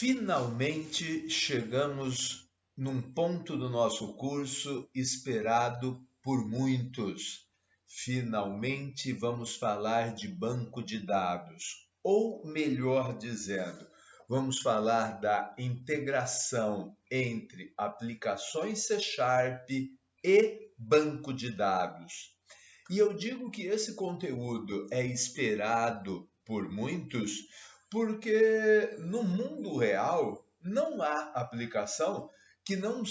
Finalmente chegamos num ponto do nosso curso esperado por muitos. Finalmente vamos falar de banco de dados, ou melhor dizendo, vamos falar da integração entre aplicações C# e banco de dados. E eu digo que esse conteúdo é esperado por muitos porque no mundo real não há aplicação que não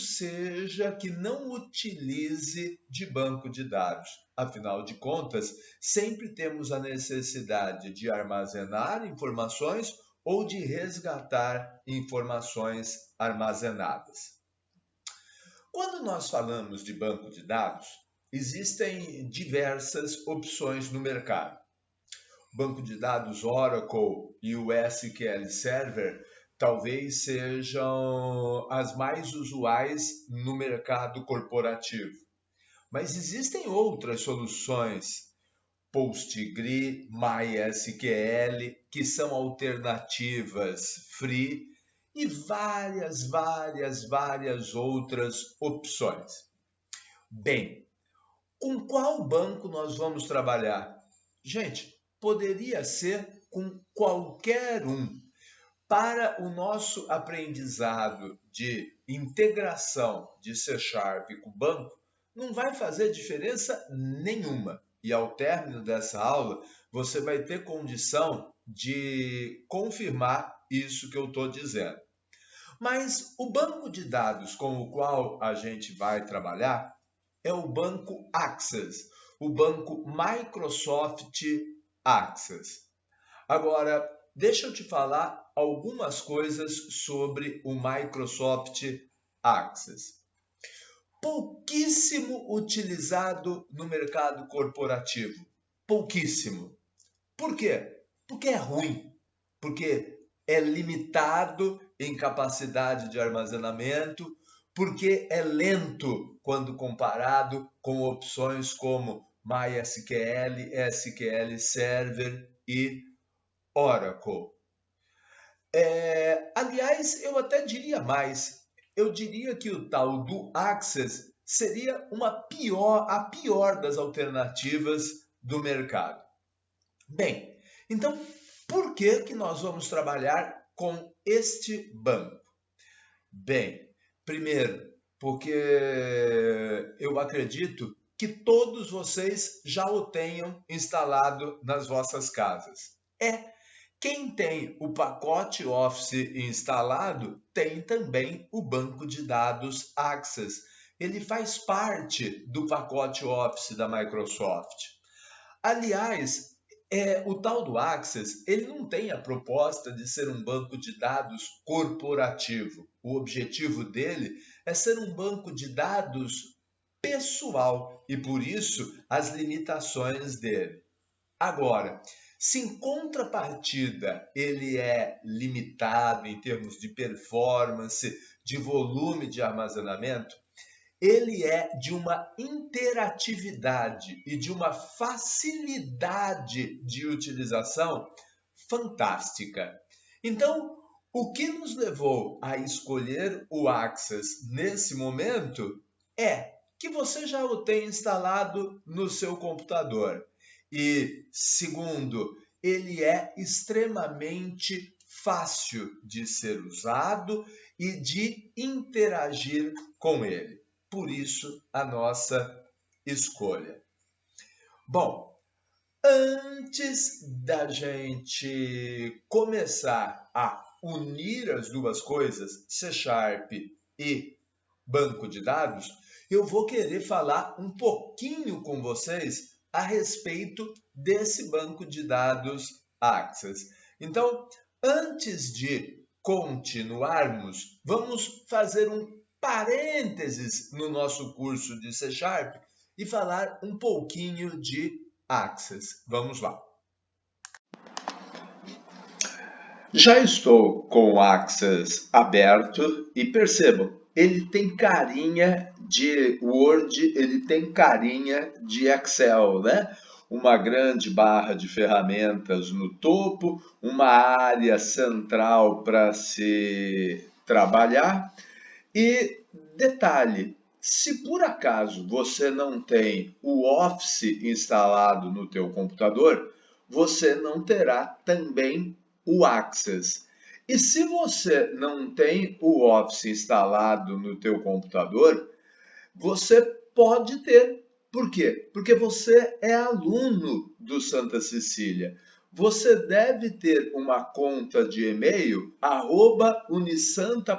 utilize de banco de dados. Afinal de contas, sempre temos a necessidade de armazenar informações ou de resgatar informações armazenadas. Quando nós falamos de banco de dados, existem diversas opções no mercado. O banco de dados Oracle e o SQL Server talvez sejam as mais usuais no mercado corporativo. Mas existem outras soluções, PostgreSQL, MySQL, que são alternativas free e várias outras opções. Bem, com qual banco nós vamos trabalhar? Gente, poderia ser com qualquer um. Para o nosso aprendizado de integração de C# com o banco, não vai fazer diferença nenhuma. E ao término dessa aula, você vai ter condição de confirmar isso que eu estou dizendo. Mas o banco de dados com o qual a gente vai trabalhar é o banco Access, o banco Microsoft Access. Agora, deixa eu te falar algumas coisas sobre o Microsoft Access. Pouquíssimo utilizado no mercado corporativo. Pouquíssimo. Por quê? Porque é ruim. Porque é limitado em capacidade de armazenamento, porque é lento quando comparado com opções como MySQL, SQL Server e Oracle. Aliás, eu até diria mais. Eu diria que o tal do Access seria a pior das alternativas do mercado. Bem, então, por que nós vamos trabalhar com este banco? Bem, primeiro, porque eu acredito que todos vocês já o tenham instalado nas vossas casas. Quem tem o pacote Office instalado tem também o banco de dados Access. Ele faz parte do pacote Office da Microsoft. Aliás, o tal do Access, ele não tem a proposta de ser um banco de dados corporativo. O objetivo dele é ser um banco de dados pessoal e, por isso, as limitações dele. Agora, se em contrapartida ele é limitado em termos de performance, de volume de armazenamento, ele é de uma interatividade e de uma facilidade de utilização fantástica. Então, o que nos levou a escolher o Access nesse momento é que você já o tem instalado no seu computador. E, segundo, ele é extremamente fácil de ser usado e de interagir com ele. Por isso, a nossa escolha. Bom, antes da gente começar a unir as duas coisas, C# e banco de dados, eu vou querer falar um pouquinho com vocês a respeito desse banco de dados Access. Então, antes de continuarmos, vamos fazer um parênteses no nosso curso de C# e falar um pouquinho de Access. Vamos lá. Já estou com o Access aberto e percebam, ele tem carinha de Word, ele tem carinha de Excel, né? uma grande barra de ferramentas no topo, uma área central para se trabalhar. E detalhe, se por acaso você não tem o Office instalado no teu computador, você não terá também o Access. E se você não tem o Office instalado no teu computador, você pode ter. Por quê? Porque você é aluno do Santa Cecília. Você deve ter uma conta de e-mail @unisanta.br.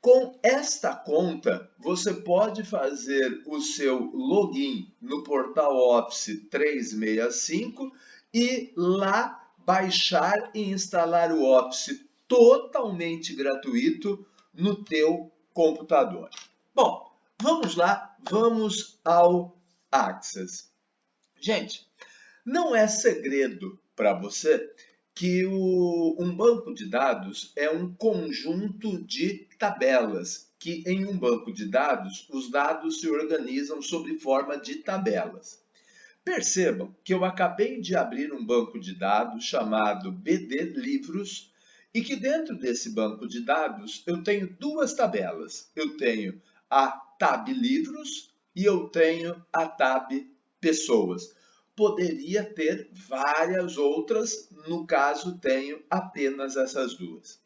Com esta conta, você pode fazer o seu login no portal Office 365 e lá baixar e instalar o Office totalmente gratuito no teu computador. Bom, vamos lá, vamos ao Access. Gente, não é segredo para você que um banco de dados é um conjunto de tabelas, que em um banco de dados, os dados se organizam sob forma de tabelas. Percebam que eu acabei de abrir um banco de dados chamado BD Livros e que dentro desse banco de dados eu tenho duas tabelas. Eu tenho a tab Livros e eu tenho a tab Pessoas. Poderia ter várias outras, no caso tenho apenas essas duas.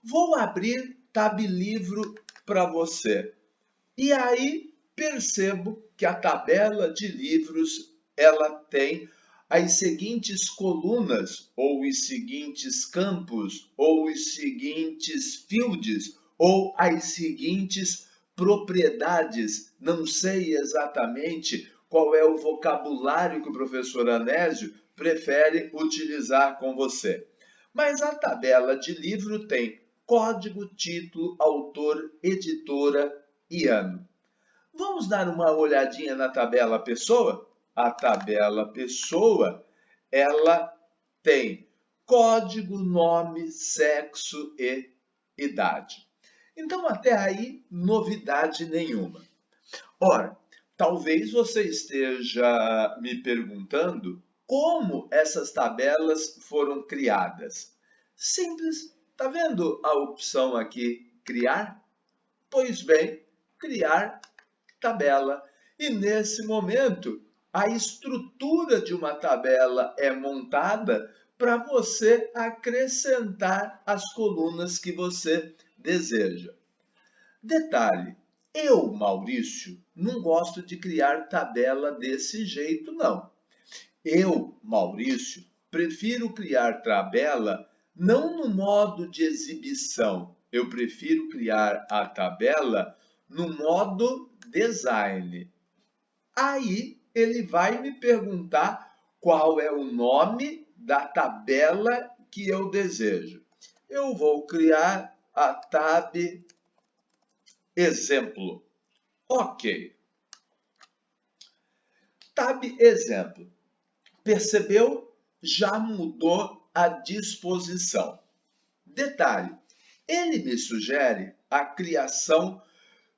Vou abrir tab Livro para você. E aí percebo que a tabela de livros ela tem as seguintes colunas, ou os seguintes campos, ou os seguintes fields, ou as seguintes propriedades. Não sei exatamente qual é o vocabulário que o professor Anésio prefere utilizar com você. Mas a tabela de livro tem código, título, autor, editora e ano. Vamos dar uma olhadinha na tabela pessoa? A tabela pessoa, ela tem código, nome, sexo e idade. Então, até aí, novidade nenhuma. Ora, talvez você esteja me perguntando como essas tabelas foram criadas. Simples, tá vendo a opção aqui, criar? Pois bem, criar tabela. E nesse momento, a estrutura de uma tabela é montada para você acrescentar as colunas que você deseja. Detalhe, eu, Maurício, não gosto de criar tabela desse jeito, não. Eu, Maurício, prefiro criar tabela não no modo de exibição. Eu prefiro criar a tabela no modo design. Aí ele vai me perguntar qual é o nome da tabela que eu desejo. Eu vou criar a tab exemplo. Ok. Tab exemplo. Percebeu? Já mudou a disposição. Detalhe, ele me sugere a criação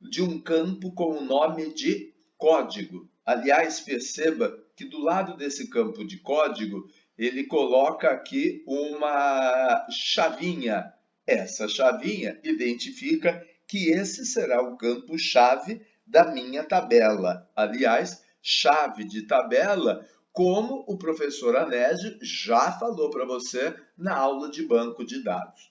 de um campo com o nome de código. Aliás, perceba que do lado desse campo de código, ele coloca aqui uma chavinha. Essa chavinha identifica que esse será o campo-chave da minha tabela. Aliás, chave de tabela, como o professor Anésio já falou para você na aula de banco de dados.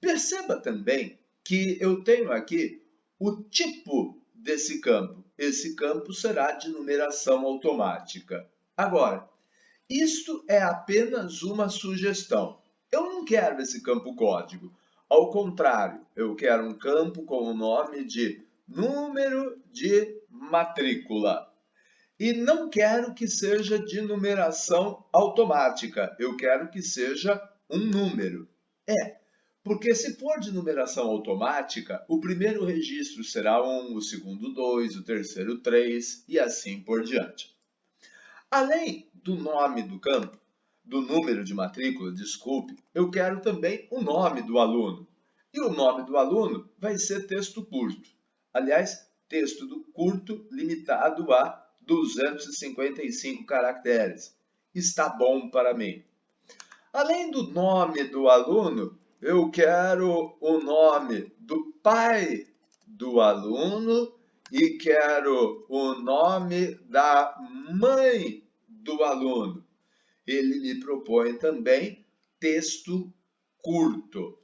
Perceba também que eu tenho aqui o tipo desse campo. Esse campo será de numeração automática. Agora, isto é apenas uma sugestão. Eu não quero esse campo código. Ao contrário, eu quero um campo com o nome de número de matrícula. E não quero que seja de numeração automática. Eu quero que seja um número. Porque se for de numeração automática, o primeiro registro será 1, o segundo 2, o terceiro 3 e assim por diante. Além do nome do campo, do número de matrícula, desculpe, eu quero também o nome do aluno. E o nome do aluno vai ser texto curto. Aliás, texto curto limitado a 255 caracteres. Está bom para mim. Além do nome do aluno, eu quero o nome do pai do aluno e quero o nome da mãe do aluno. Ele me propõe também texto curto.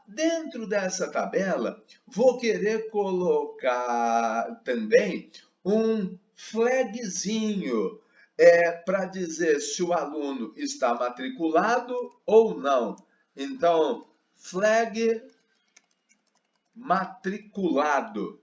Dentro dessa tabela, vou querer colocar também um flagzinho para dizer se o aluno está matriculado ou não. Então, flag matriculado.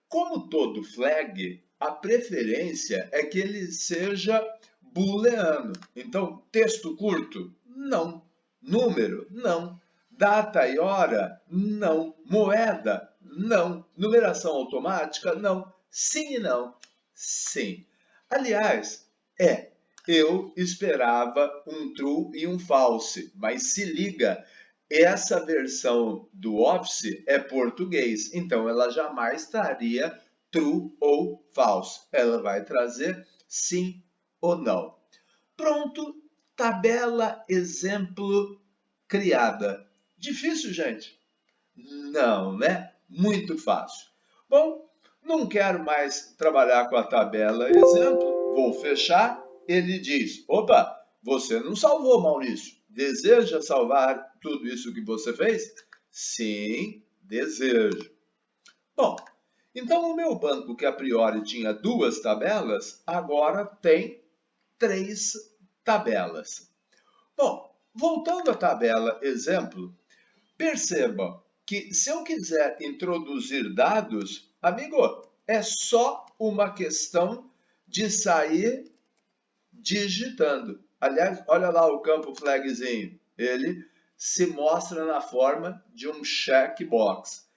Como todo flag, a preferência é que ele seja booleano. Então, texto curto? Não. Número? Não. Data e hora? Não. Moeda? Não. Numeração automática? Não. Sim e não. Sim. Aliás, eu esperava um true e um false, mas se liga, essa versão do Office é português, então ela jamais traria true ou false. Ela vai trazer sim ou não. Pronto, tabela exemplo criada. Difícil, gente? Não, né? Muito fácil. Bom, não quero mais trabalhar com a tabela exemplo, vou fechar. Ele diz: opa, você não salvou, Maurício. Deseja salvar tudo isso que você fez? Sim, desejo. Bom, então o meu banco, que a priori tinha 2 tabelas, agora tem 3 tabelas. Bom, voltando à tabela exemplo, perceba que se eu quiser introduzir dados, amigo, é só uma questão de sair digitando. Aliás, olha lá o campo flagzinho. Ele se mostra na forma de um checkbox.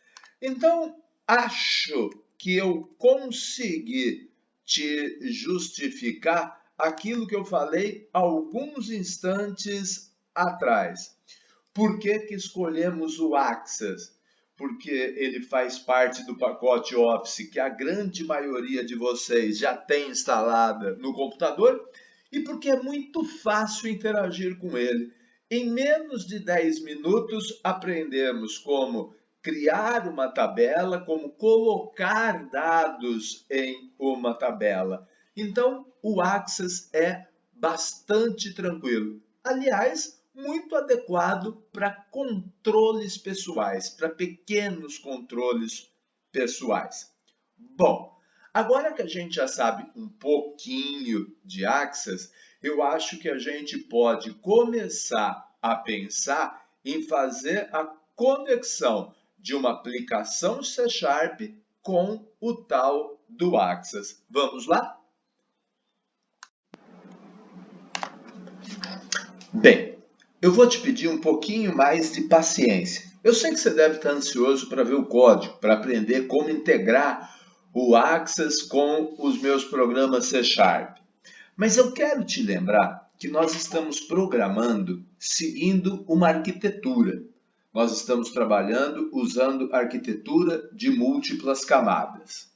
Então, acho que eu consegui te justificar aquilo que eu falei alguns instantes atrás. Por que que escolhemos o Access? Porque ele faz parte do pacote Office que a grande maioria de vocês já tem instalada no computador e porque é muito fácil interagir com ele. Em menos de 10 minutos aprendemos como criar uma tabela, como colocar dados em uma tabela. Então, o Access é bastante tranquilo. Aliás, muito adequado para controles pessoais, para pequenos controles pessoais. Bom, agora que a gente já sabe um pouquinho de Access, eu acho que a gente pode começar a pensar em fazer a conexão de uma aplicação C# com o tal do Access. Vamos lá? Bem, eu vou te pedir um pouquinho mais de paciência. Eu sei que você deve estar ansioso para ver o código, para aprender como integrar o Access com os meus programas C#. Mas eu quero te lembrar que nós estamos programando seguindo uma arquitetura. Nós estamos trabalhando usando arquitetura de múltiplas camadas.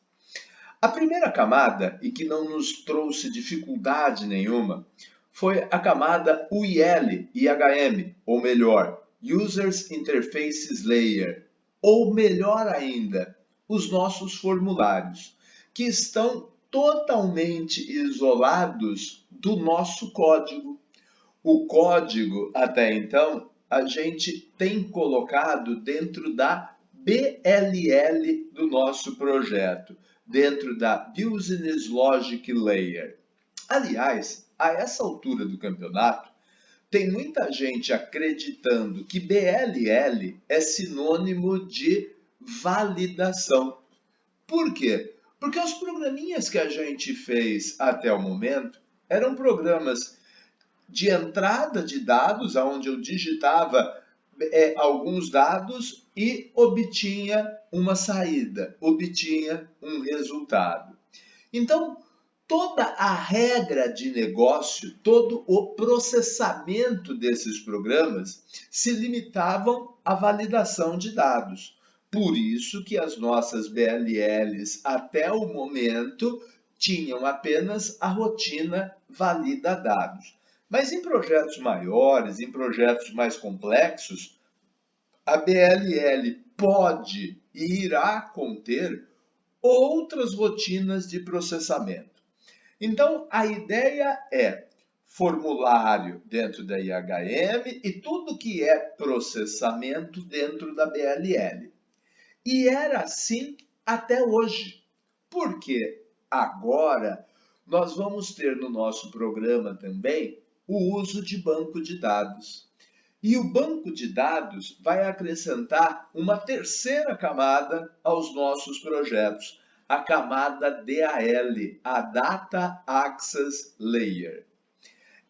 A primeira camada, e que não nos trouxe dificuldade nenhuma, foi a camada UIL/IHM, ou melhor, Users Interfaces Layer, ou melhor ainda, os nossos formulários, que estão totalmente isolados do nosso código. O código, até então, a gente tem colocado dentro da BLL do nosso projeto, dentro da Business Logic Layer. Aliás, a essa altura do campeonato, tem muita gente acreditando que BLL é sinônimo de validação. Por quê? Porque os programinhas que a gente fez até o momento eram programas de entrada de dados, onde eu digitava alguns dados e obtinha uma saída, obtinha um resultado. Então, toda a regra de negócio, todo o processamento desses programas se limitavam à validação de dados. Por isso que as nossas BLLs, até o momento, tinham apenas a rotina valida dados. Mas em projetos maiores, em projetos mais complexos, a BLL pode e irá conter outras rotinas de processamento. Então, a ideia é formulário dentro da IHM e tudo que é processamento dentro da BLL. E era assim até hoje, porque agora nós vamos ter no nosso programa também o uso de banco de dados. E o banco de dados vai acrescentar uma terceira camada aos nossos projetos, a camada DAL, a Data Access Layer.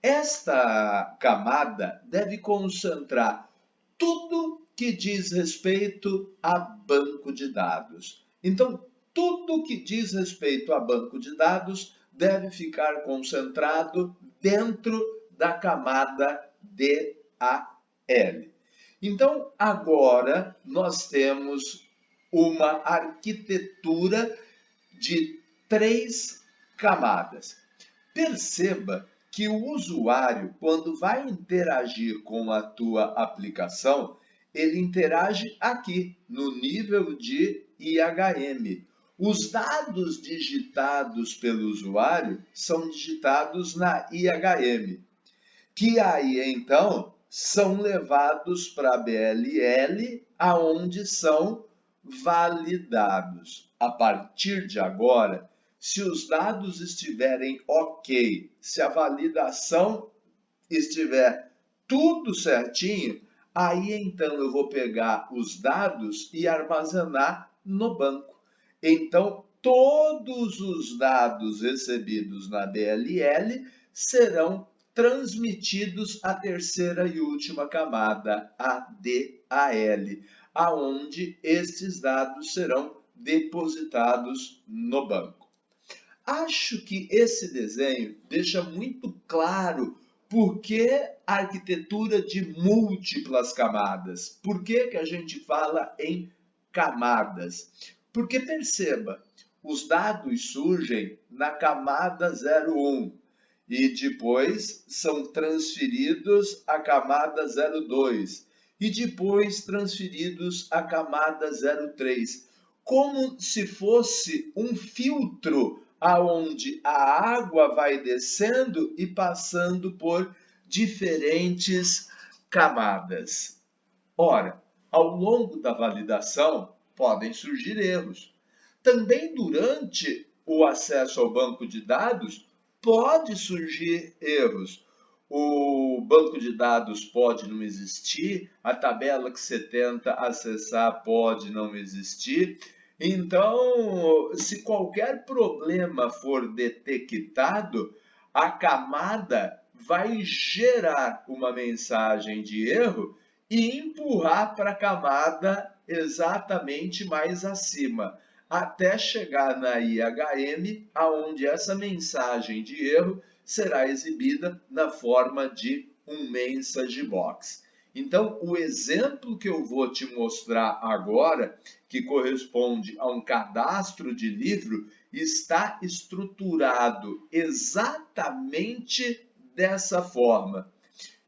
Esta camada deve concentrar tudo que diz respeito a banco de dados. Então, tudo que diz respeito a banco de dados deve ficar concentrado dentro da camada DAL. Então, agora nós temos uma arquitetura de 3 camadas. Perceba que o usuário, quando vai interagir com a tua aplicação, ele interage aqui, no nível de IHM. Os dados digitados pelo usuário são digitados na IHM, que aí, então, são levados para a BLL, aonde são validados. A partir de agora, se os dados estiverem ok, se a validação estiver tudo certinho, aí então eu vou pegar os dados e armazenar no banco. Então, todos os dados recebidos na BLL serão transmitidos à terceira e última camada, a DAL, aonde estes dados serão depositados no banco. Acho que esse desenho deixa muito claro por que a arquitetura de múltiplas camadas. Por que a gente fala em camadas? Porque perceba, os dados surgem na camada 01 e depois são transferidos à camada 02 e depois transferidos à camada 03, como se fosse um filtro aonde a água vai descendo e passando por diferentes camadas. Ora, ao longo da validação podem surgir erros. Também durante o acesso ao banco de dados pode surgir erros. O banco de dados pode não existir, a tabela que você tenta acessar pode não existir. Então, se qualquer problema for detectado, a camada vai gerar uma mensagem de erro e empurrar para a camada exatamente mais acima, até chegar na IHM, aonde essa mensagem de erro será exibida na forma de um message box. Então, o exemplo que eu vou te mostrar agora, que corresponde a um cadastro de livro, está estruturado exatamente dessa forma.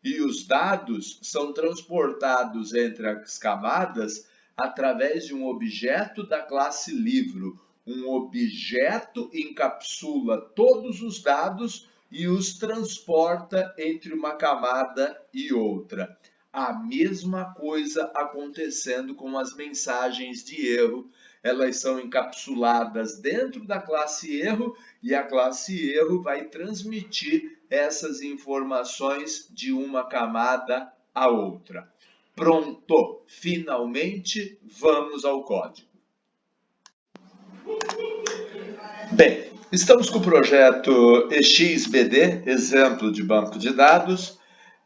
E os dados são transportados entre as camadas através de um objeto da classe livro. Um objeto encapsula todos os dados e os transporta entre uma camada e outra. A mesma coisa acontecendo com as mensagens de erro. Elas são encapsuladas dentro da classe erro e a classe erro vai transmitir essas informações de uma camada a outra. Pronto! Finalmente, vamos ao código. Bem, estamos com o projeto EXBD, exemplo de banco de dados,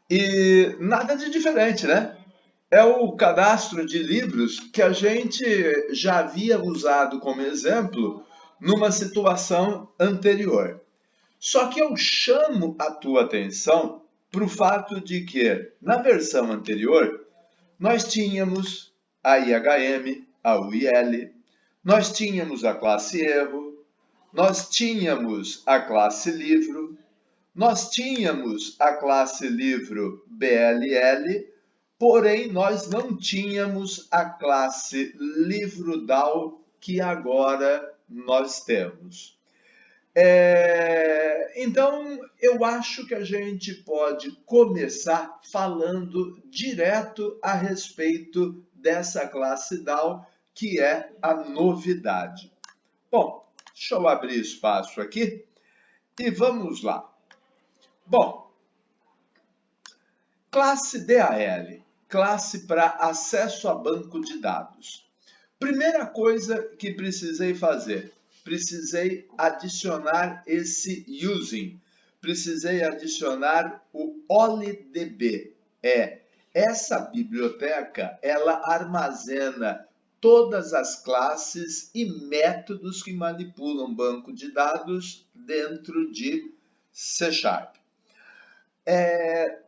e nada de diferente, né? É o cadastro de livros que a gente já havia usado como exemplo numa situação anterior. Só que eu chamo a tua atenção para o fato de que, na versão anterior, nós tínhamos a IHM, a UIL, nós tínhamos a classe erro, nós tínhamos a classe livro, nós tínhamos a classe livro BLL, porém nós não tínhamos a classe livro DAO que agora nós temos. Então, eu acho que a gente pode começar falando direto a respeito dessa classe DAO, que é a novidade. Bom, deixa eu abrir espaço aqui e vamos lá. Bom, classe DAL, classe para acesso a banco de dados. Primeira coisa que precisei fazer, precisei adicionar esse using, precisei adicionar o OLIDB. Essa biblioteca, ela armazena todas as classes e métodos que manipulam banco de dados dentro de C#.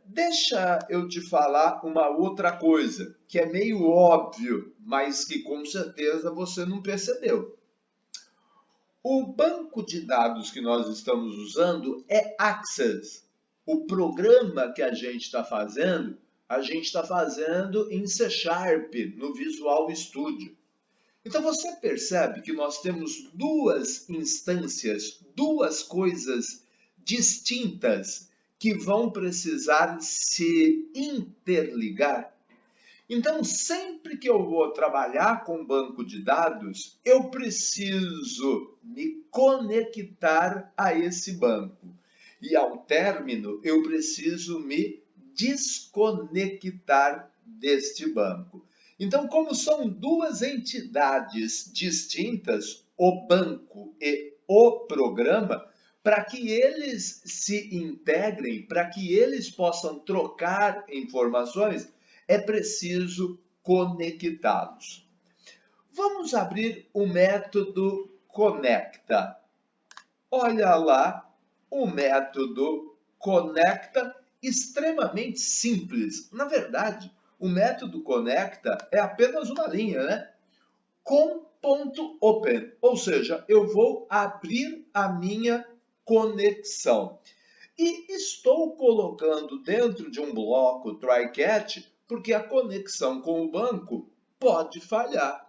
Deixa eu te falar uma outra coisa, que é meio óbvio, mas que com certeza você não percebeu. O banco de dados que nós estamos usando é Access. O programa que a gente está fazendo em C#, no Visual Studio. Então você percebe que nós temos duas instâncias, duas coisas distintas que vão precisar se interligar. Então, sempre que eu vou trabalhar com banco de dados, eu preciso me conectar a esse banco. E ao término, eu preciso me desconectar deste banco. Então, como são duas entidades distintas, o banco e o programa, para que eles se integrem, para que eles possam trocar informações, é preciso conectá-los. Vamos abrir o método conecta. Olha lá, o método conecta, extremamente simples. Na verdade, o método conecta é apenas uma linha, né? Com.open, ou seja, eu vou abrir a minha conexão. E estou colocando dentro de um bloco try-catch porque a conexão com o banco pode falhar.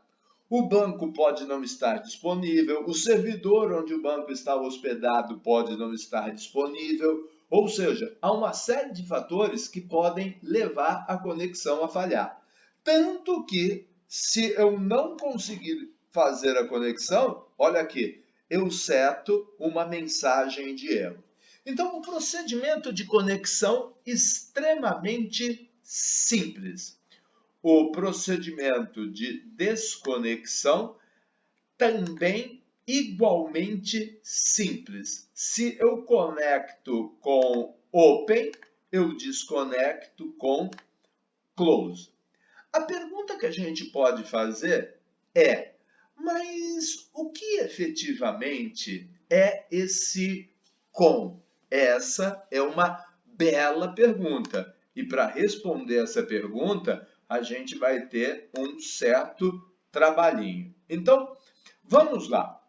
O banco pode não estar disponível, o servidor onde o banco está hospedado pode não estar disponível, ou seja, há uma série de fatores que podem levar a conexão a falhar. Tanto que, se eu não conseguir fazer a conexão, olha aqui, eu seto uma mensagem de erro. Então, o procedimento de conexão extremamente simples. O procedimento de desconexão também igualmente simples. Se eu conecto com open, eu desconecto com close. A pergunta que a gente pode fazer é: mas o que efetivamente é esse com? Essa é uma bela pergunta. E para responder essa pergunta, a gente vai ter um certo trabalhinho. Então, vamos lá.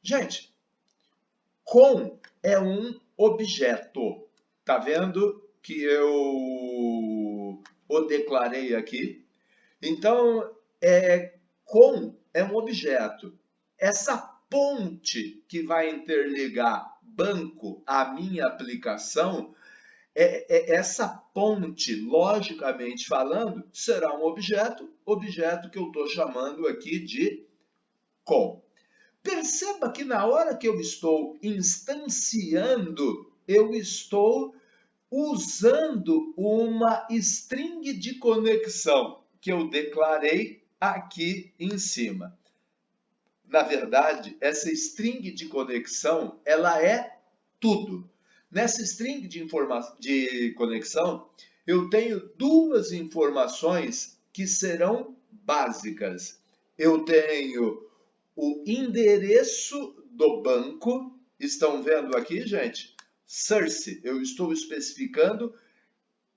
Gente, com é um objeto. Tá vendo que eu o declarei aqui? Então, com é um objeto. Essa ponte que vai interligar banco à minha aplicação, essa ponte, logicamente falando, será um objeto que eu estou chamando aqui de com. Perceba que na hora que eu estou instanciando, eu estou usando uma string de conexão que eu declarei aqui em cima. Na verdade, essa string de conexão, ela é tudo. Nessa string de conexão, eu tenho duas informações que serão básicas. Eu tenho o endereço do banco. Estão vendo aqui, gente? Source, eu estou especificando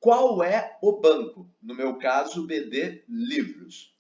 qual é o banco. No meu caso, BD Livros.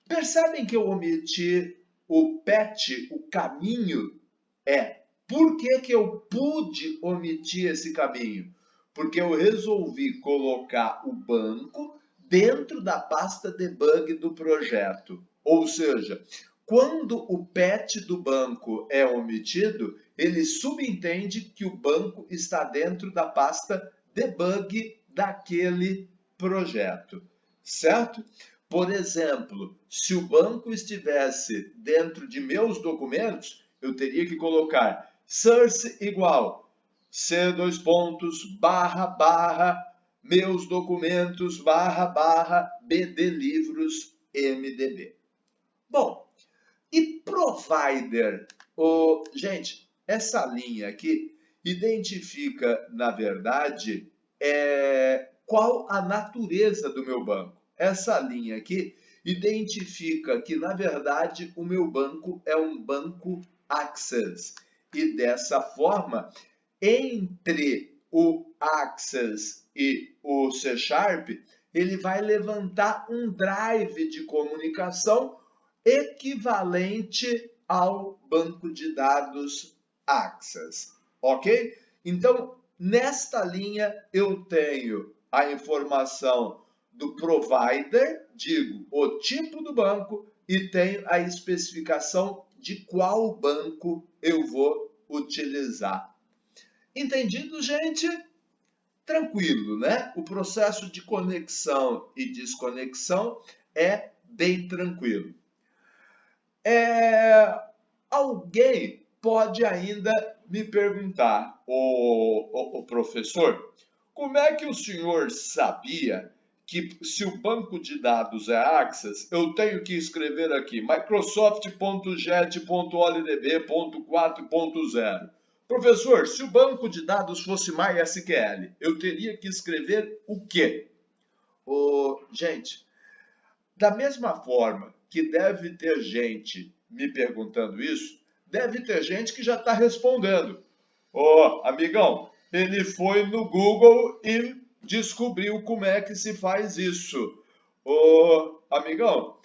Percebem que eu omiti o path, o caminho É, por que que eu pude omitir esse caminho? Porque eu resolvi colocar o banco dentro da pasta debug do projeto. Ou seja, quando o PET do banco é omitido, ele subentende que o banco está dentro da pasta debug daquele projeto, certo? Por exemplo, se o banco estivesse dentro de meus documentos, eu teria que colocar source igual c dois pontos barra barra meus documentos barra barra bd livros mdb. Bom, e provider? Gente, essa linha aqui identifica, na verdade, qual a natureza do meu banco. Essa linha aqui identifica que, na verdade, o meu banco é um banco Access. E dessa forma, entre o Access e o C Sharp, ele vai levantar um drive de comunicação equivalente ao banco de dados Access, ok? Então, nesta linha, eu tenho a informação do provider, digo, o tipo do banco, e tenho a especificação de qual banco eu vou utilizar. Entendido, gente? Tranquilo, né? O processo de conexão e desconexão é bem tranquilo. Alguém pode ainda me perguntar, o professor, como é que o senhor sabia que se o banco de dados é Access, eu tenho que escrever aqui microsoft.jet.olidb.4.0. Professor, se o banco de dados fosse MySQL, eu teria que escrever o quê? Gente, da mesma forma que deve ter gente me perguntando isso, deve ter gente que já está respondendo. Amigão, ele foi no Google e descobriu como é que se faz isso. Amigão,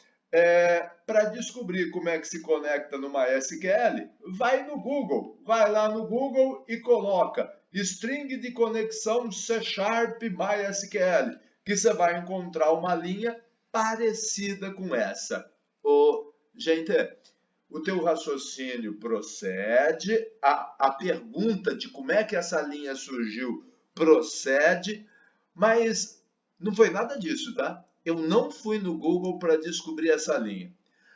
para descobrir como é que se conecta no MySQL, vai no Google. Vai lá no Google e coloca string de conexão C# MySQL, que você vai encontrar uma linha parecida com essa. Gente, o teu raciocínio procede, a pergunta de como é que essa linha surgiu procede, mas não foi nada disso, tá? Eu não fui no Google para descobrir essa linha.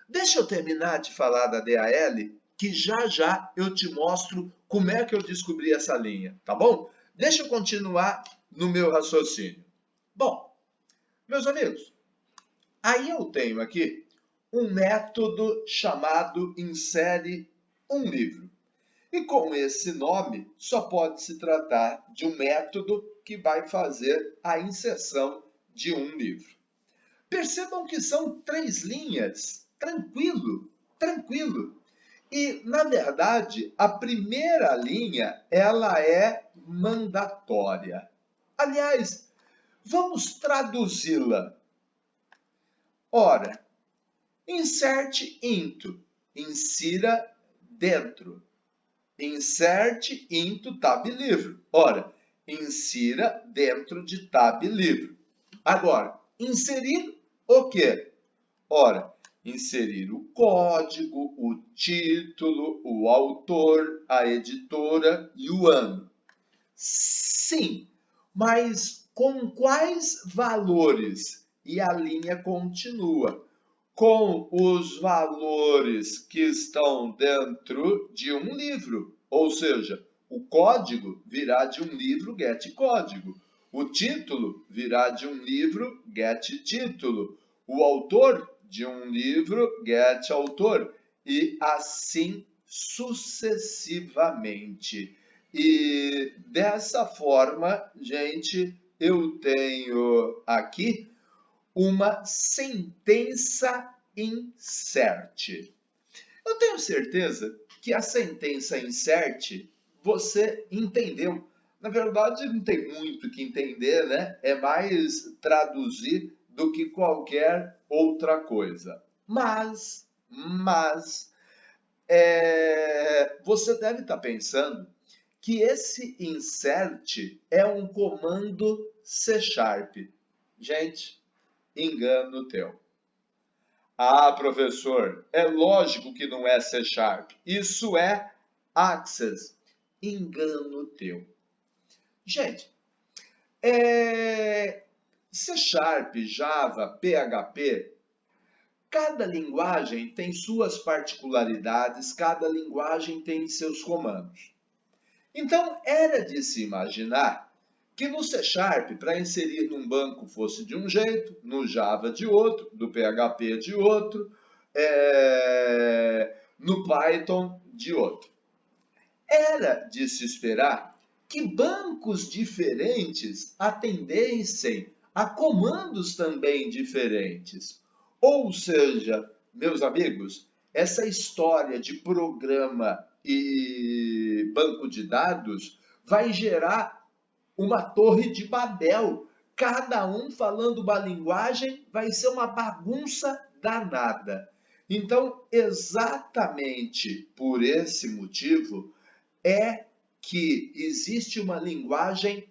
Deixa eu terminar de falar da DAL, que já já eu te mostro como é que eu descobri essa linha, tá bom? Deixa eu continuar no meu raciocínio. Bom, meus amigos, aí eu tenho aqui um método chamado insere um livro. E com esse nome, só pode se tratar de um método que vai fazer a inserção de um livro. Percebam que são 3 linhas, tranquilo, tranquilo. E, na verdade, a primeira linha, ela é mandatória. Aliás, vamos traduzi-la. Ora, insert into, insira dentro. Insert into tab livro. Ora, insira dentro de tab livro. Agora, inserir o quê? Ora, inserir o código, o título, o autor, a editora e o ano. Sim, mas com quais valores? E a linha continua. Com os valores que estão dentro de um livro. Ou seja, o código virá de um livro get código. O título virá de um livro get título. O autor de um livro get autor. E assim sucessivamente. E dessa forma, gente, eu tenho aqui uma sentença insert. Eu tenho certeza que a sentença insert você entendeu. Na verdade, não tem muito que entender, né? É mais traduzir do que qualquer outra coisa. Mas, você deve estar pensando que esse insert é um comando C#. Gente, engano teu. Ah, professor, é lógico que não é C#. Isso é Access. Engano teu. Gente, C#, Java, PHP, cada linguagem tem suas particularidades, cada linguagem tem seus comandos. Então, era de se imaginar que no C#, para inserir num banco fosse de um jeito, no Java de outro, do PHP de outro, no Python de outro. Era de se esperar que bancos diferentes atendessem a comandos também diferentes. Ou seja, meus amigos, essa história de programa e banco de dados vai gerar uma torre de Babel. Cada um falando uma linguagem vai ser uma bagunça danada. Então, exatamente por esse motivo, é que existe uma linguagem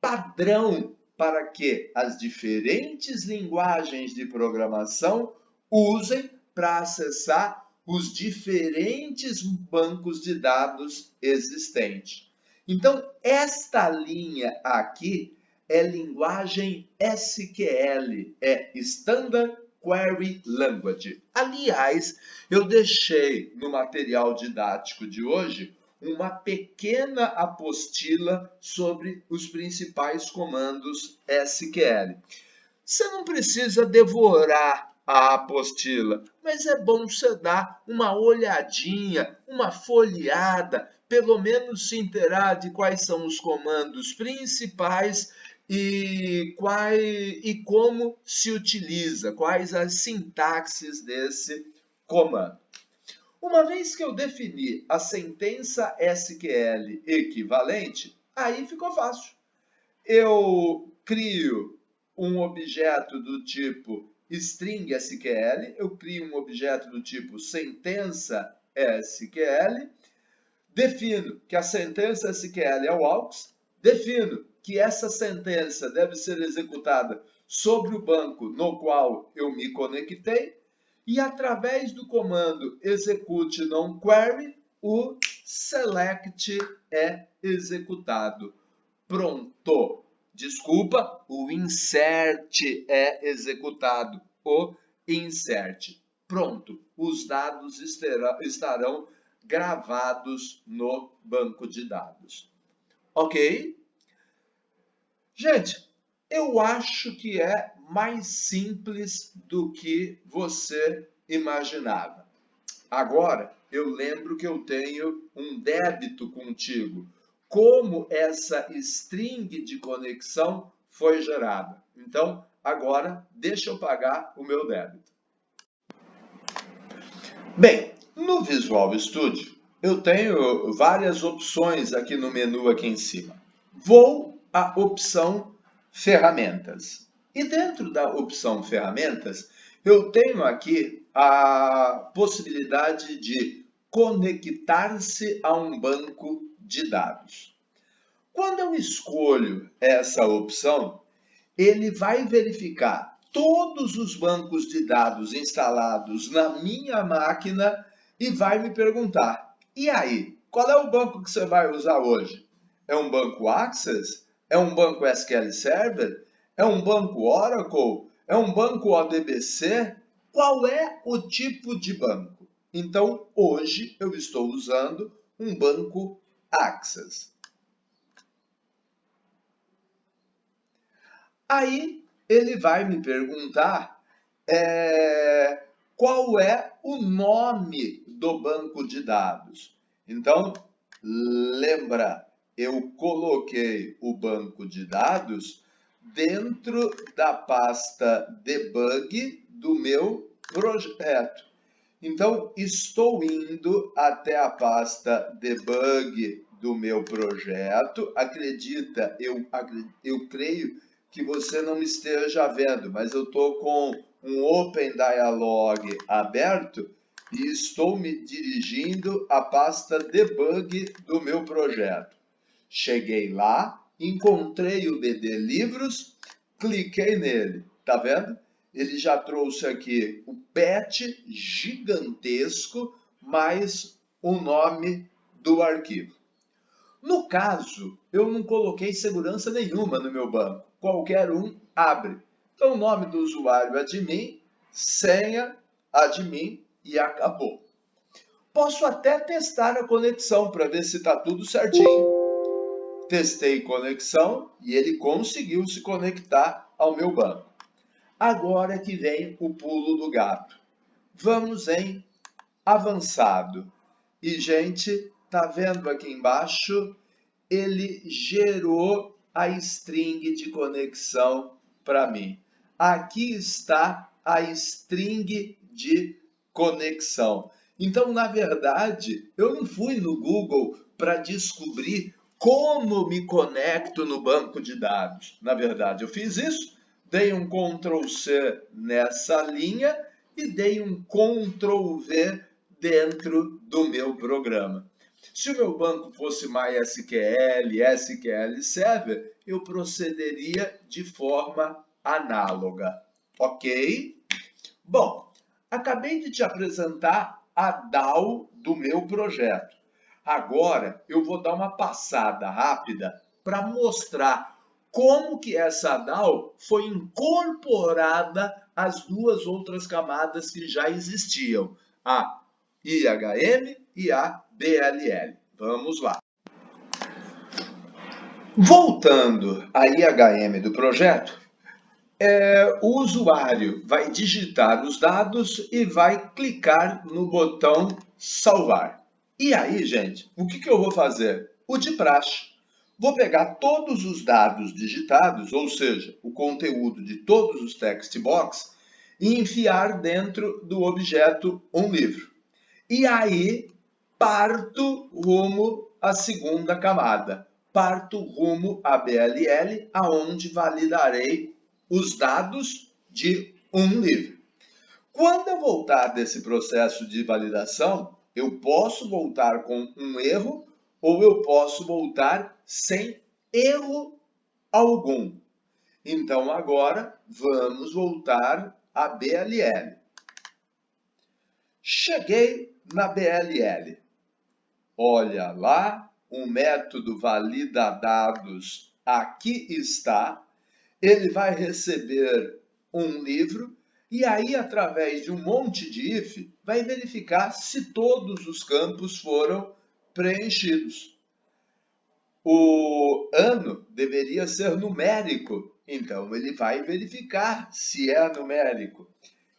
padrão para que as diferentes linguagens de programação usem para acessar os diferentes bancos de dados existentes. Então, esta linha aqui é linguagem SQL, é Standard Query Language. Aliás, eu deixei no material didático de hoje uma pequena apostila sobre os principais comandos SQL. Você não precisa devorar a apostila, mas é bom você dar uma olhadinha, uma folheada, pelo menos se inteirar de quais são os comandos principais e como se utiliza, quais as sintaxes desse comando. Uma vez que eu defini a sentença SQL equivalente, aí ficou fácil. Eu crio um objeto do tipo string SQL, eu crio um objeto do tipo sentença SQL, defino que a sentença SQL é o AUX, defino que essa sentença deve ser executada sobre o banco no qual eu me conectei, e através do comando execute non query, o select é executado. Pronto. Desculpa, o insert é executado. O insert. Pronto. Os dados estarão gravados no banco de dados. Ok? Gente, eu acho que é mais simples do que você imaginava. Agora, eu lembro que eu tenho um débito contigo. Como essa string de conexão foi gerada? Então, agora, deixa eu pagar o meu débito. Bem, no Visual Studio, eu tenho várias opções aqui no menu aqui em cima. Vou à opção Ferramentas. E dentro da opção Ferramentas, eu tenho aqui a possibilidade de conectar-se a um banco de dados. Quando eu escolho essa opção, ele vai verificar todos os bancos de dados instalados na minha máquina e vai me perguntar: e aí, qual é o banco que você vai usar hoje? É um banco Access? É um banco SQL Server? É um banco Oracle? É um banco ODBC? Qual é o tipo de banco? Então, hoje eu estou usando um banco Access. Aí ele vai me perguntar qual é o nome do banco de dados. Então, lembra, eu coloquei o banco de dados dentro da pasta debug do meu projeto. Então, estou indo até a pasta debug do meu projeto. Acredita, eu creio que você não esteja vendo, mas eu estou com um Open Dialog aberto e estou me dirigindo à pasta debug do meu projeto. Cheguei lá, encontrei o BD Livros, cliquei nele, tá vendo? Ele já trouxe aqui o pet gigantesco mais o nome do arquivo. No caso, eu não coloquei segurança nenhuma no meu banco. Qualquer um abre. Então, o nome do usuário admin, senha admin e acabou. Posso até testar a conexão para ver se está tudo certinho. Testei conexão e ele conseguiu se conectar ao meu banco. Agora que vem o pulo do gato. Vamos em avançado. E, gente, tá vendo aqui embaixo? Ele gerou a string de conexão para mim. Aqui está a string de conexão. Então, na verdade, eu não fui no Google para descobrir como me conecto no banco de dados. Na verdade, eu fiz isso, dei um Ctrl+C nessa linha e dei um Ctrl+V dentro do meu programa. Se o meu banco fosse MySQL, SQL Server, eu procederia de forma análoga, ok? Bom, acabei de te apresentar a DAO do meu projeto. Agora eu vou dar uma passada rápida para mostrar como que essa DAO foi incorporada às duas outras camadas que já existiam, a IHM e a BLL. Vamos lá. Voltando à IHM do projeto, o usuário vai digitar os dados e vai clicar no botão salvar. E aí, gente, o que eu vou fazer? O de praxe. Vou pegar todos os dados digitados, ou seja, o conteúdo de todos os text box, e enfiar dentro do objeto livro. E aí, parto rumo à segunda camada. Parto rumo à BLL, aonde validarei os dados de livro. Quando eu voltar desse processo de validação, eu posso voltar com um erro ou eu posso voltar sem erro algum. Então, agora, vamos voltar à BLL. Cheguei na BLL. Olha lá, o método valida dados aqui está. Ele vai receber um livro e aí, através de um monte de if, vai verificar se todos os campos foram preenchidos. O ano deveria ser numérico, então ele vai verificar se é numérico.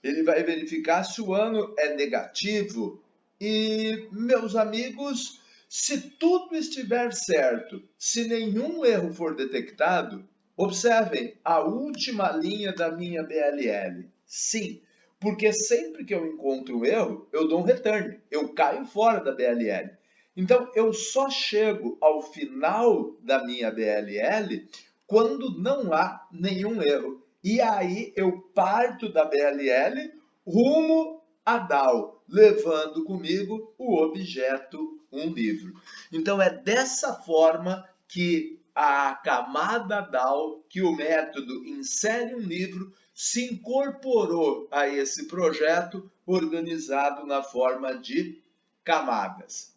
Ele vai verificar se o ano é negativo. E, meus amigos, se tudo estiver certo, se nenhum erro for detectado, observem a última linha da minha BLL. Sim, porque sempre que eu encontro um erro, eu dou um return, eu caio fora da BLL. Então, eu só chego ao final da minha BLL quando não há nenhum erro. E aí eu parto da BLL rumo a DAO, levando comigo o objeto livro. Então é dessa forma que a camada DAO, que o método insere um livro, se incorporou a esse projeto organizado na forma de camadas.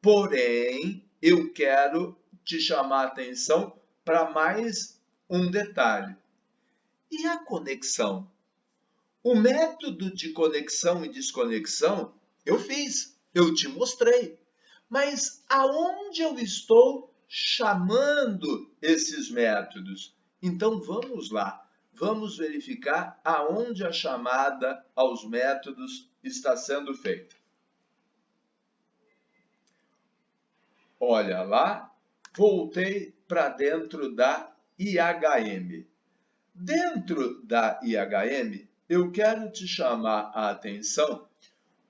Porém, eu quero te chamar a atenção para mais um detalhe. E a conexão? O método de conexão e desconexão eu fiz, eu te mostrei. Mas aonde eu estou chamando esses métodos? Então vamos lá, vamos verificar aonde a chamada aos métodos está sendo feita. Olha lá, voltei para dentro da IHM. Dentro da IHM, eu quero te chamar a atenção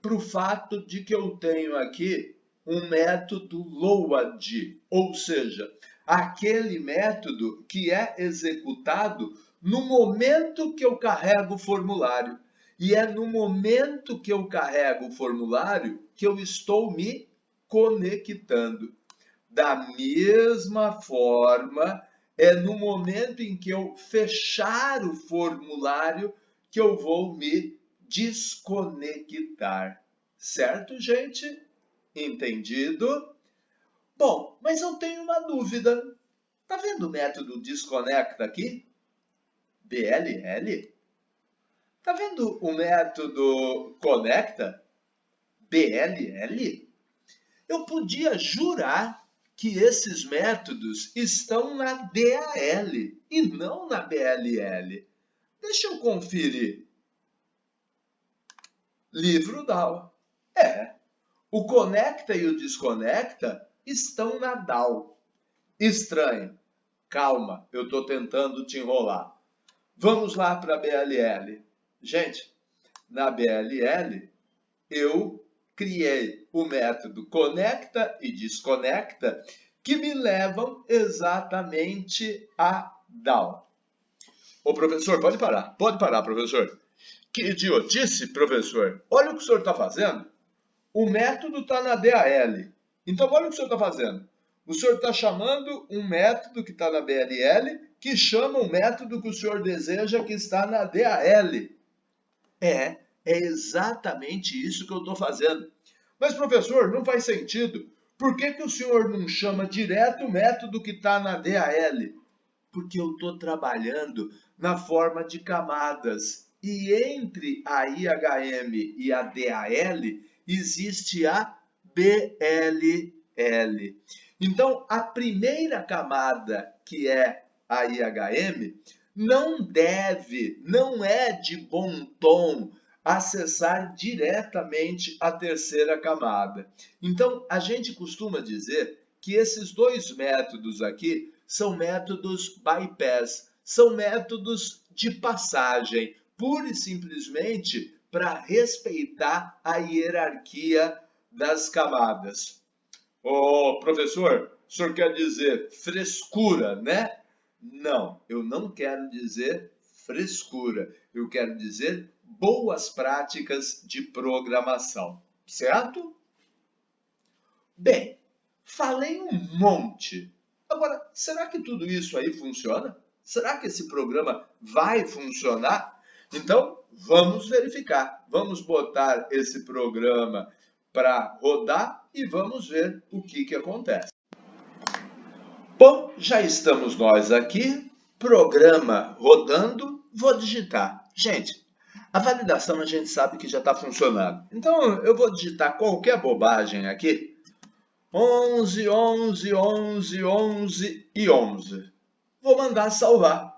para o fato de que eu tenho aqui um método load, ou seja, aquele método que é executado no momento que eu carrego o formulário. E é no momento que eu carrego o formulário que eu estou me conectando. Da mesma forma, é no momento em que eu fechar o formulário que eu vou me desconectar. Certo, gente? Entendido? Bom, mas eu tenho uma dúvida. Tá vendo o método desconecta aqui? BLL? Tá vendo o método conecta? BLL? Eu podia jurar que esses métodos estão na DAL e não na BLL. Deixa eu conferir. Livro DAO. O conecta e o desconecta estão na DAO. Estranho. Calma, eu estou tentando te enrolar. Vamos lá para a BLL. Gente, na BLL eu criei o método conecta e desconecta que me levam exatamente a DAO. Ô professor, pode parar, professor. Que idiotice, professor. Olha o que o senhor está fazendo. O método está na DAL. Então, olha o que o senhor está fazendo. O senhor está chamando um método que está na BLL, que chama um método que o senhor deseja que está na DAL. É exatamente isso que eu estou fazendo. Mas, professor, não faz sentido. Por que o senhor não chama direto o método que está na DAL? Porque eu estou trabalhando na forma de camadas. E entre a IHM e a DAL existe a BLL. Então, a primeira camada, que é a IHM, não é de bom tom acessar diretamente a terceira camada. Então, a gente costuma dizer que esses dois métodos aqui são métodos bypass, são métodos de passagem, pura e simplesmente para respeitar a hierarquia das camadas. Ô, professor, o senhor quer dizer frescura, né? Não, eu não quero dizer frescura. Eu quero dizer boas práticas de programação, certo? Bem, falei um monte. Agora, será que tudo isso aí funciona? Será que esse programa vai funcionar? Então, vamos verificar. Vamos botar esse programa para rodar e vamos ver o que acontece. Bom, já estamos nós aqui, programa rodando, vou digitar. Gente, a validação a gente sabe que já está funcionando. Então, eu vou digitar qualquer bobagem aqui. 11, 11, 11, 11 e 11. Vou mandar salvar.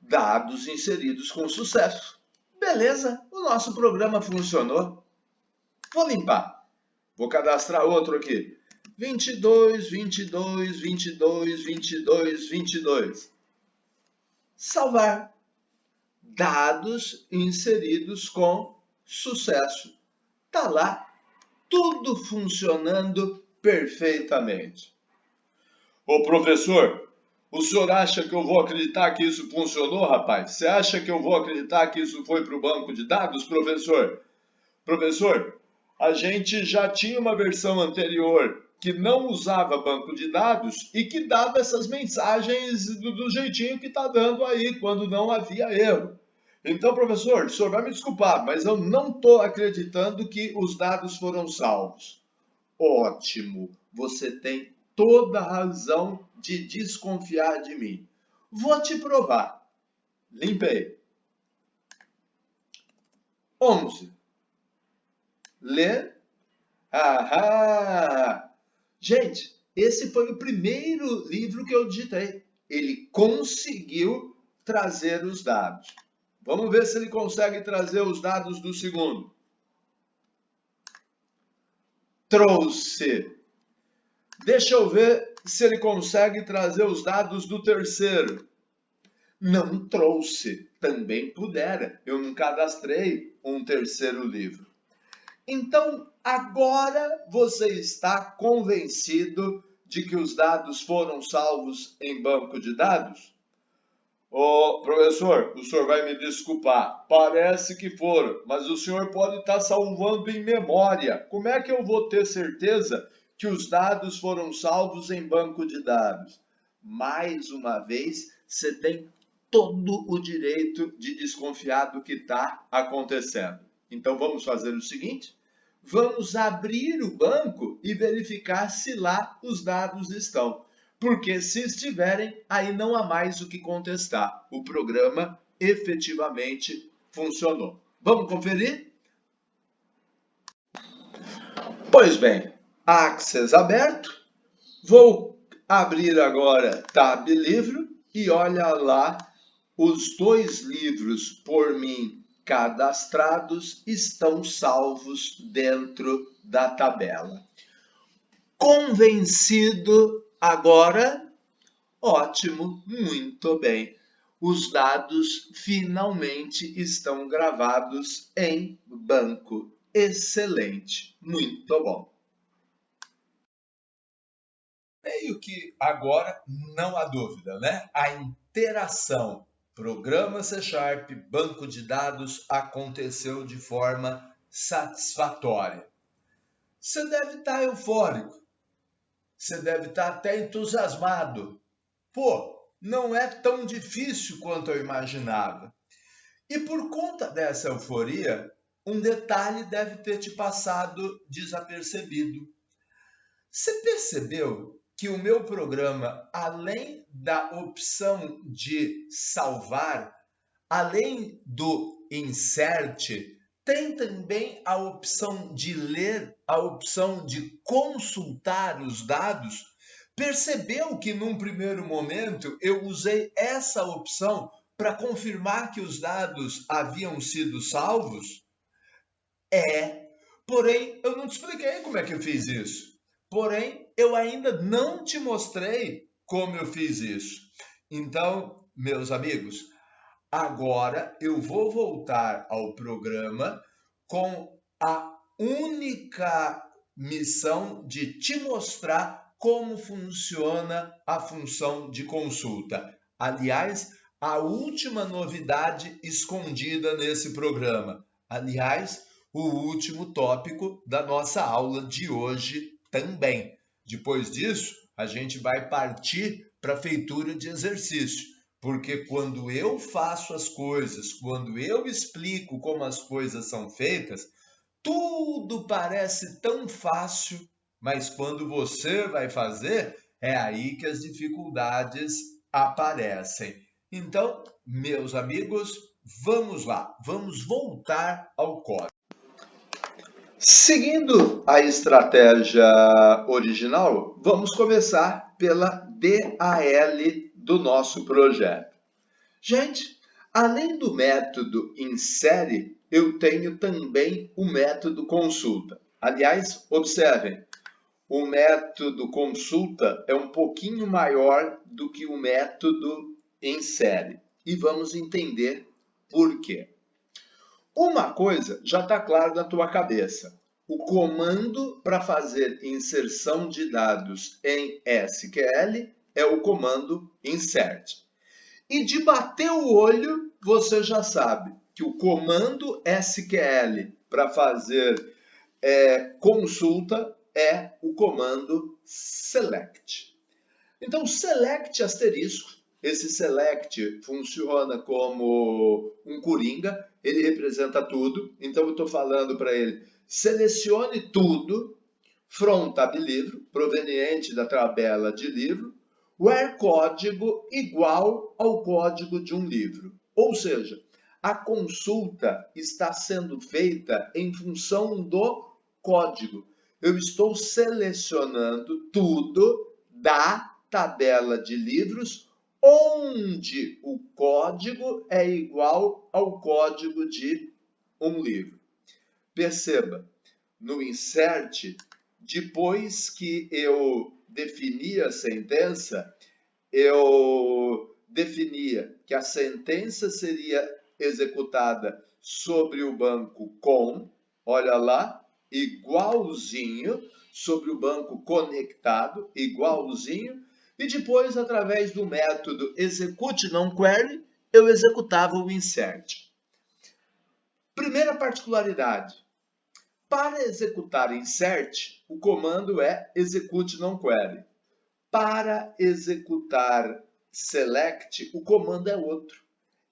Dados inseridos com sucesso. Beleza, o nosso programa funcionou. Vou limpar. Vou cadastrar outro aqui. 22, 22, 22, 22, 22. Salvar. Dados inseridos com sucesso. Tá lá, tudo funcionando perfeitamente. Ô professor, o senhor acha que eu vou acreditar que isso funcionou, rapaz? Você acha que eu vou acreditar que isso foi para o banco de dados, professor? Professor, a gente já tinha uma versão anterior que não usava banco de dados e que dava essas mensagens do jeitinho que está dando aí, quando não havia erro. Então, professor, o senhor vai me desculpar, mas eu não estou acreditando que os dados foram salvos. Ótimo, você tem toda a razão de desconfiar de mim. Vou te provar. Limpei. 11. Lê. Ahá! Gente, esse foi o primeiro livro que eu digitei. Ele conseguiu trazer os dados. Vamos ver se ele consegue trazer os dados do segundo. Trouxe. Deixa eu ver se ele consegue trazer os dados do terceiro. Não trouxe. Também pudera. Eu não cadastrei um terceiro livro. Então, agora você está convencido de que os dados foram salvos em banco de dados? Ô, professor, o senhor vai me desculpar. Parece que foram, mas o senhor pode estar salvando em memória. Como é que eu vou ter certeza que os dados foram salvos em banco de dados? Mais uma vez, você tem todo o direito de desconfiar do que está acontecendo. Então vamos fazer o seguinte: vamos abrir o banco e verificar se lá os dados estão. Porque se estiverem, aí não há mais o que contestar. O programa efetivamente funcionou. Vamos conferir? Pois bem, Access aberto. Vou abrir agora Tab Livro e olha lá, os 2 livros por mim cadastrados estão salvos dentro da tabela. Convencido agora? Ótimo, muito bem. Os dados finalmente estão gravados em banco. Excelente, muito bom. Meio que agora não há dúvida, né? A interação programa C Sharp, banco de dados aconteceu de forma satisfatória. Você deve estar eufórico, você deve estar até entusiasmado. Pô, não é tão difícil quanto eu imaginava. E por conta dessa euforia, um detalhe deve ter te passado desapercebido. Você percebeu que o meu programa, além da opção de salvar, além do insert, tem também a opção de ler, a opção de consultar os dados? Percebeu que num primeiro momento eu usei essa opção para confirmar que os dados haviam sido salvos? Porém, eu não te expliquei como é que eu fiz isso. Porém, eu ainda não te mostrei como eu fiz isso. Então, meus amigos, agora eu vou voltar ao programa com a única missão de te mostrar como funciona a função de consulta. Aliás, a última novidade escondida nesse programa. Aliás, o último tópico da nossa aula de hoje também. Depois disso, a gente vai partir para a feitura de exercício. Porque quando eu faço as coisas, quando eu explico como as coisas são feitas, tudo parece tão fácil, mas quando você vai fazer, é aí que as dificuldades aparecem. Então, meus amigos, vamos lá, vamos voltar ao código. Seguindo a estratégia original, vamos começar pela DAL do nosso projeto. Gente, além do método insere, eu tenho também o método consulta. Aliás, observem, o método consulta é um pouquinho maior do que o método insere. E vamos entender por quê. Uma coisa já está claro na tua cabeça. O comando para fazer inserção de dados em SQL é o comando insert. E de bater o olho, você já sabe que o comando SQL para fazer consulta é o comando select. Então, select asterisco. Esse select funciona como um coringa, ele representa tudo. Então, eu estou falando para ele, selecione tudo, from tab livro, proveniente da tabela de livro, where código igual ao código de um livro. Ou seja, a consulta está sendo feita em função do código. Eu estou selecionando tudo da tabela de livros onde o código é igual ao código de um livro. Perceba, no insert, depois que eu defini a sentença, eu definia que a sentença seria executada sobre o banco com, olha lá, igualzinho, sobre o banco conectado, igualzinho, E depois, através do método execute não query, eu executava o insert. Primeira particularidade. Para executar insert, o comando é execute não query. Para executar select, o comando é outro.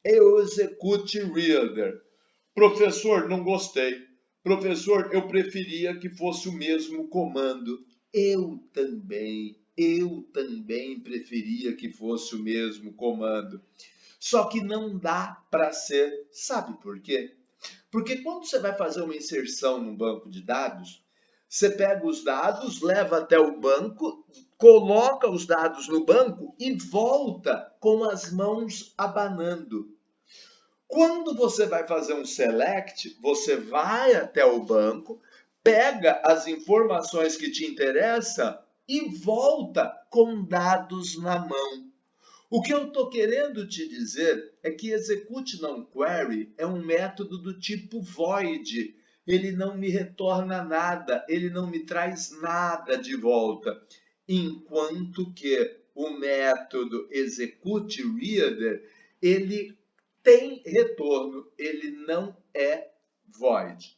É o execute reader. Professor, não gostei. Professor, eu preferia que fosse o mesmo comando. Eu também preferia que fosse o mesmo comando. Só que não dá para ser. Sabe por quê? Porque quando você vai fazer uma inserção no banco de dados, você pega os dados, leva até o banco, coloca os dados no banco e volta com as mãos abanando. Quando você vai fazer um select, você vai até o banco, pega as informações que te interessam e volta com dados na mão. O que eu estou querendo te dizer é que execute não query é um método do tipo void. Ele não me retorna nada, ele não me traz nada de volta. Enquanto que o método execute reader, ele tem retorno, ele não é void.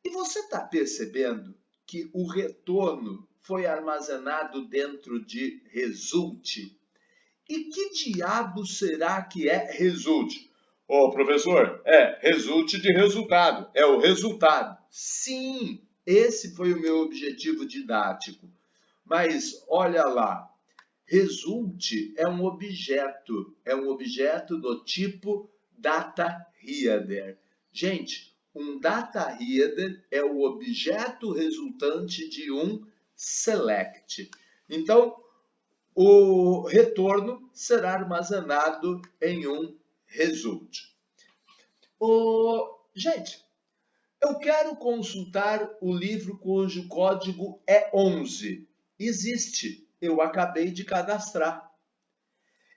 E você está percebendo que o retorno foi armazenado dentro de result? E que diabo será que é result? Ô, professor, result de resultado, é o resultado. Sim, esse foi o meu objetivo didático. Mas olha lá, result é um objeto do tipo data header. Gente, um data header é o objeto resultante de um select. Então, o retorno será armazenado em um result. Gente, eu quero consultar o livro cujo código é 11. Existe, eu acabei de cadastrar.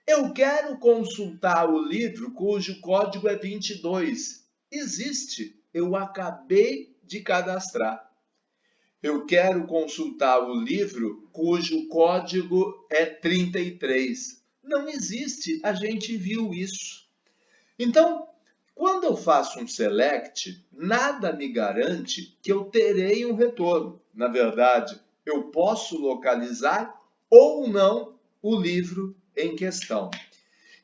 Eu quero consultar o livro cujo código é 22. Existe, eu acabei de cadastrar. Eu quero consultar o livro cujo código é 33. Não existe, a gente viu isso. Então, quando eu faço um select, nada me garante que eu terei um retorno. Na verdade, eu posso localizar ou não o livro em questão.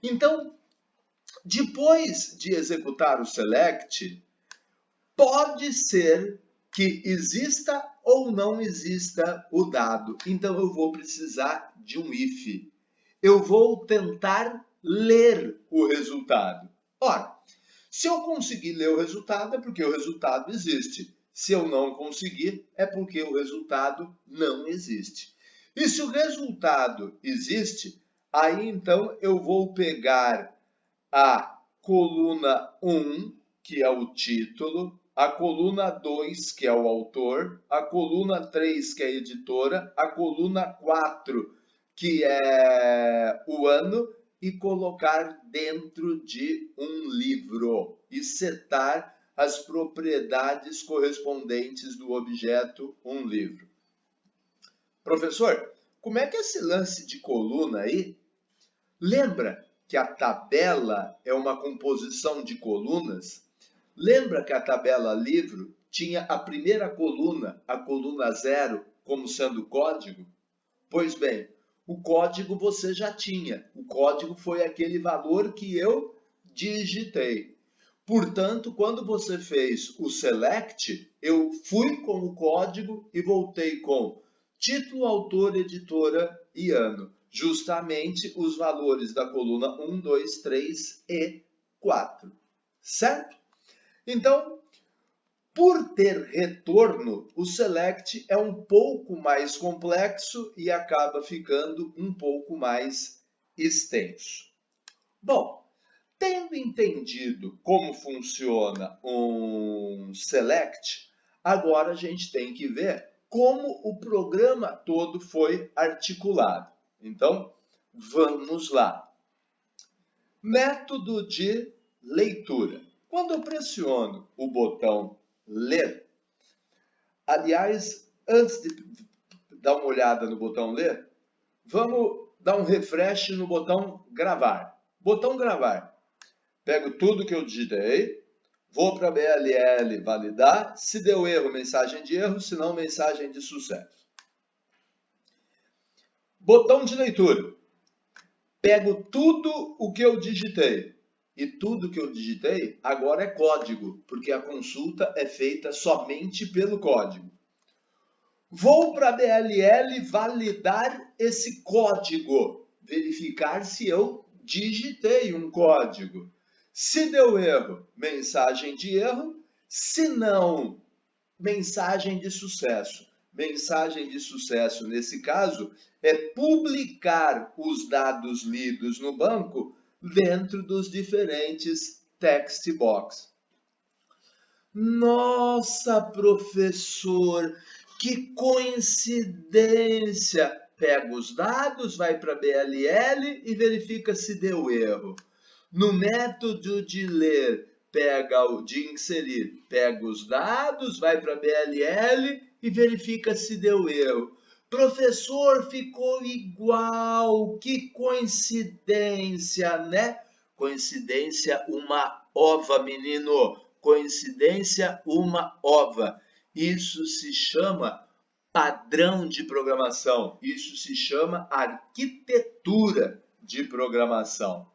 Então, depois de executar o select, pode ser que exista ou não exista o dado. Então, eu vou precisar de um if. Eu vou tentar ler o resultado. Ora, se eu conseguir ler o resultado, é porque o resultado existe. Se eu não conseguir, é porque o resultado não existe. E se o resultado existe, aí então eu vou pegar a coluna 1, que é o título, a coluna 2, que é o autor, a coluna 3, que é a editora, a coluna 4, que é o ano, e colocar dentro de um livro e setar as propriedades correspondentes do objeto um livro. Professor, como é que é esse lance de coluna aí? Lembra que a tabela é uma composição de colunas? Lembra que a tabela livro tinha a primeira coluna, a coluna 0, como sendo código? Pois bem, o código você já tinha. O código foi aquele valor que eu digitei. Portanto, quando você fez o select, eu fui com o código e voltei com título, autor, editora e ano. Justamente os valores da coluna 1, 2, 3 e 4. Certo? Então, por ter retorno, o select é um pouco mais complexo e acaba ficando um pouco mais extenso. Bom, tendo entendido como funciona um select, agora a gente tem que ver como o programa todo foi articulado. Então, vamos lá. Método de leitura. Quando eu pressiono o botão ler, aliás, antes de dar uma olhada no botão ler, vamos dar um refresh no botão gravar. Botão gravar. Pego tudo que eu digitei, vou para a BLL validar. Se deu erro, mensagem de erro, se não, mensagem de sucesso. Botão de leitura. Pego tudo o que eu digitei. E tudo que eu digitei agora é código, porque a consulta é feita somente pelo código. Vou para a BLL validar esse código, verificar se eu digitei um código. Se deu erro, mensagem de erro. Se não, mensagem de sucesso. Mensagem de sucesso, nesse caso, é publicar os dados lidos no banco dentro dos diferentes text box. Nossa, professor, que coincidência! Pega os dados, vai para a BLL e verifica se deu erro. No método de ler, pega o de inserir, pega os dados, vai para a BLL e verifica se deu erro. Professor, ficou igual, que coincidência, né? Coincidência, uma ova, menino. Coincidência, uma ova. Isso se chama padrão de programação. Isso se chama arquitetura de programação.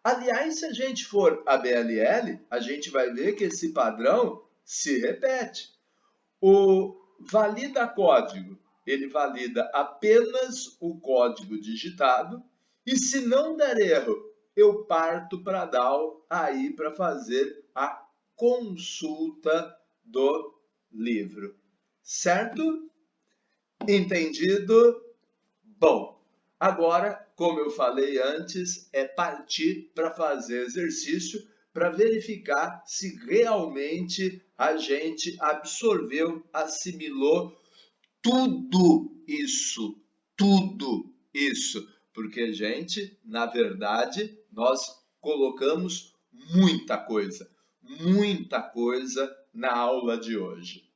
Aliás, se a gente for a BLL, a gente vai ver que esse padrão se repete. O valida código, ele valida apenas o código digitado, e se não der erro, eu parto para a DAO aí para fazer a consulta do livro. Certo? Entendido? Bom, agora, como eu falei antes, é partir para fazer exercício para verificar se realmente a gente absorveu, assimilou tudo isso. Porque, gente, na verdade, nós colocamos muita coisa na aula de hoje.